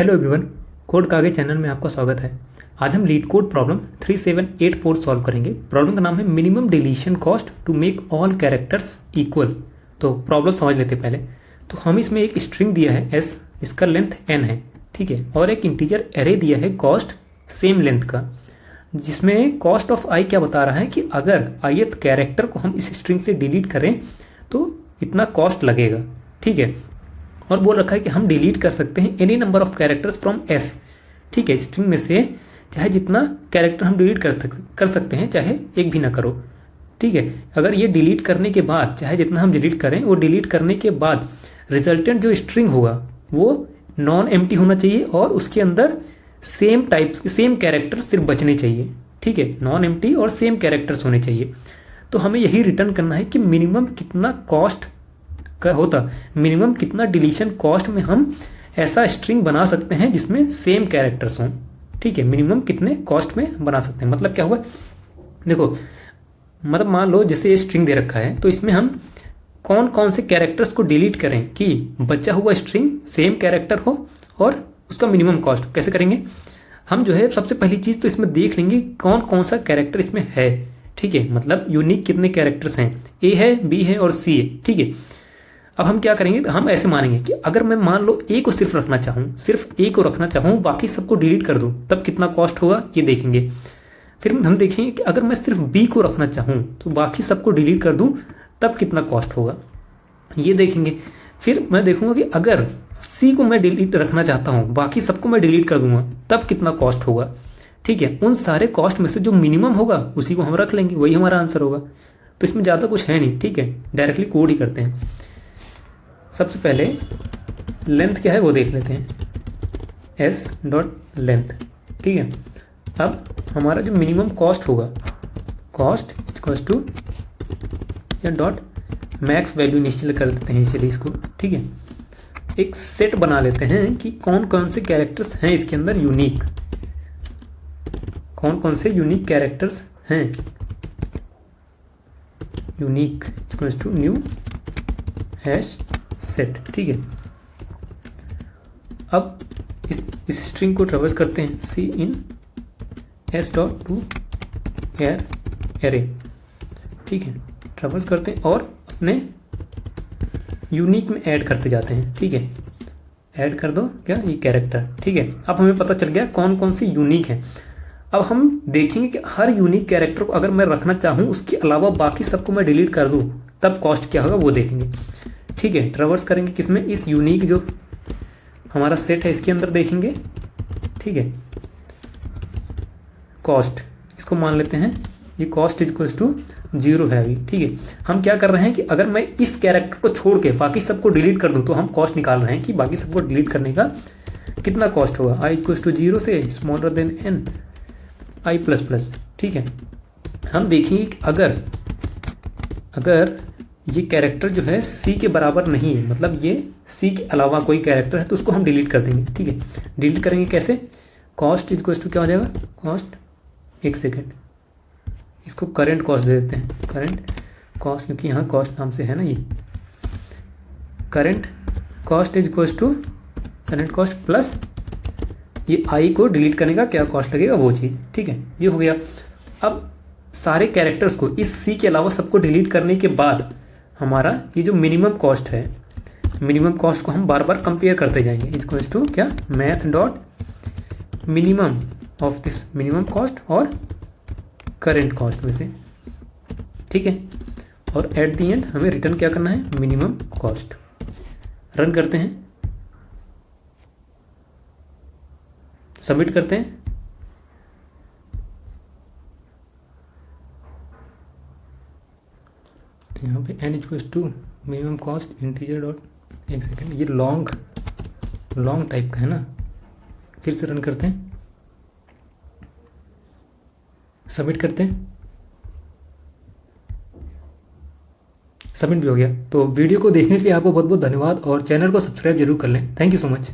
Hello everyone, code कागे channel में आपका स्वागत है। आज हम लीड कोड प्रॉब्लम 3784 सॉल्व करेंगे। प्रॉब्लम का नाम है minimum deletion cost to make all characters equal. तो प्रॉब्लम समझ लेते पहले। तो हम इसमें एक स्ट्रिंग दिया है एस, जिसका लेंथ n है, ठीक है, और एक इंटीजर एरे दिया है कॉस्ट सेम लेंथ का, जिसमें कॉस्ट ऑफ आई क्या बता रहा है कि अगर ith कैरेक्टर को हम इस स्ट्रिंग से डिलीट करें तो इतना कॉस्ट लगेगा, ठीक है। और बोल रखा है कि हम डिलीट कर सकते हैं any number of characters from S, ठीक है। स्ट्रिंग में से चाहे जितना कैरेक्टर हम डिलीट कर सकते हैं, चाहे एक भी ना करो, ठीक है। अगर ये डिलीट करने के बाद चाहे जितना हम डिलीट करें, वो डिलीट करने के बाद रिजल्टेंट जो स्ट्रिंग होगा वो नॉन एम्प्टी होना चाहिए और उसके अंदर सेम टाइप्स सेम कैरेक्टर्स सिर्फ बचने चाहिए, ठीक है। नॉन एम्प्टी और सेम कैरेक्टर्स होने चाहिए। तो हमें यही रिटर्न करना है कि मिनिमम कितना कॉस्ट का होता, मिनिमम कितना डिलीशन कॉस्ट में हम ऐसा स्ट्रिंग बना सकते हैं जिसमें सेम कैरेक्टर्स हों, ठीक है। मिनिमम कितने कॉस्ट में बना सकते हैं, मतलब क्या हुआ, देखो, मतलब मान लो जैसे ये स्ट्रिंग दे रखा है, तो इसमें हम कौन कौन से कैरेक्टर्स को डिलीट करें कि बचा हुआ स्ट्रिंग सेम कैरेक्टर हो और उसका मिनिमम कॉस्ट कैसे करेंगे। हम जो है सबसे पहली चीज तो इसमें देख लेंगे कौन कौन सा कैरेक्टर इसमें है, ठीक है। मतलब यूनिक कितने कैरेक्टर्स हैं, ए है, बी है और सी है, ठीक है। अब हम क्या करेंगे, तो हम ऐसे मानेंगे कि अगर मैं मान लो ए को सिर्फ रखना चाहूँ, सिर्फ ए को रखना चाहूँ, बाकी सबको डिलीट कर दूँ, तब कितना कॉस्ट होगा ये देखेंगे। फिर हम देखेंगे कि अगर मैं सिर्फ बी को रखना चाहूँ तो बाकी सबको डिलीट कर दूँ, तब कितना कॉस्ट होगा ये देखेंगे। फिर मैं देखूंगा कि अगर सी को मैं डिलीट रखना चाहता हूँ, बाकी सबको मैं डिलीट कर दूंगा, तब कितना कॉस्ट होगा, ठीक है। उन सारे कॉस्ट में से जो मिनिमम होगा उसी को हम रख लेंगे, वही हमारा आंसर होगा। तो इसमें ज़्यादा कुछ है नहीं, ठीक है, डायरेक्टली कोड ही करते हैं। सबसे पहले लेंथ क्या है वो देख लेते हैं, एस डॉट लेंथ, ठीक है। अब हमारा जो मिनिमम कॉस्ट होगा, कॉस्ट इक्वल्स टू या डॉट मैक्स वैल्यू निश्चित कर देते हैं चलिए इसको, ठीक है। एक सेट बना लेते हैं कि कौन कौन से कैरेक्टर्स हैं इसके अंदर यूनिक, कौन कौन से यूनिक कैरेक्टर्स हैं। Unique equals to new hash set, ठीक है। अब इस स्ट्रिंग को ट्रेवर्स करते हैं, c in s dot to array, ठीक है, ट्रेवर्स करते हैं और अपने यूनिक में ऐड करते जाते हैं, ठीक है। ऐड कर दो क्या ये कैरेक्टर, ठीक है। अब हमें पता चल गया कौन कौन सी यूनिक है। अब हम देखेंगे कि हर यूनिक कैरेक्टर को अगर मैं रखना चाहूँ, उसके अलावा बाकी सबको मैं डिलीट कर दूँ, तब कॉस्ट क्या होगा वो देखेंगे, ठीक है। ट्रेवर्स करेंगे किसमें, इस यूनिक जो हमारा सेट है इसके अंदर देखेंगे, ठीक है। कॉस्ट इसको मान लेते हैं, ये कॉस्ट इक्वल्स टू 0 है अभी, ठीक है। हम क्या कर रहे हैं कि अगर मैं इस कैरेक्टर को छोड़ के बाकी सबको डिलीट कर दूं, तो हम कॉस्ट निकाल रहे हैं कि बाकी सबको डिलीट करने का कितना कॉस्ट होगा। आई इक्वल्स टू 0 से स्मॉलर देन एन आई प्लस प्लस, ठीक है। हम देखेंगे कि अगर ये कैरेक्टर जो है सी के बराबर नहीं है, मतलब ये सी के अलावा कोई कैरेक्टर है, तो उसको हम डिलीट कर देंगे, ठीक है। डिलीट करेंगे कैसे, कॉस्ट इक्वल्स टू क्या हो जाएगा, कॉस्ट, एक सेकेंड, इसको करेंट कॉस्ट दे देते हैं, करेंट कॉस्ट, क्योंकि यहाँ कॉस्ट नाम से है ना, ये current cost is equals to current cost plus ये आई को डिलीट करने का क्या कॉस्ट लगेगा वो चीज़, ठीक है। ये हो गया। अब सारे कैरेक्टर्स को इस सी के अलावा सबको डिलीट करने के बाद हमारा ये जो मिनिमम कॉस्ट है, मिनिमम कॉस्ट को हम बार बार कंपेयर करते जाएंगे, इक्वल्स टू क्या, math dot minimum of this minimum cost और करेंट कॉस्ट में से, ठीक है। और एट द एंड हमें रिटर्न क्या करना है, मिनिमम कॉस्ट। रन करते हैं, सबमिट करते हैं। यहाँ पे n equals to minimum cost integer dot, एक सेकेंड, ये लॉन्ग टाइप का है ना, फिर से रन करते हैं, सबमिट करते हैं, सबमिट भी हो गया। तो वीडियो को देखने के लिए आपको बहुत बहुत धन्यवाद और चैनल को सब्सक्राइब जरूर कर लें। Thank you so much.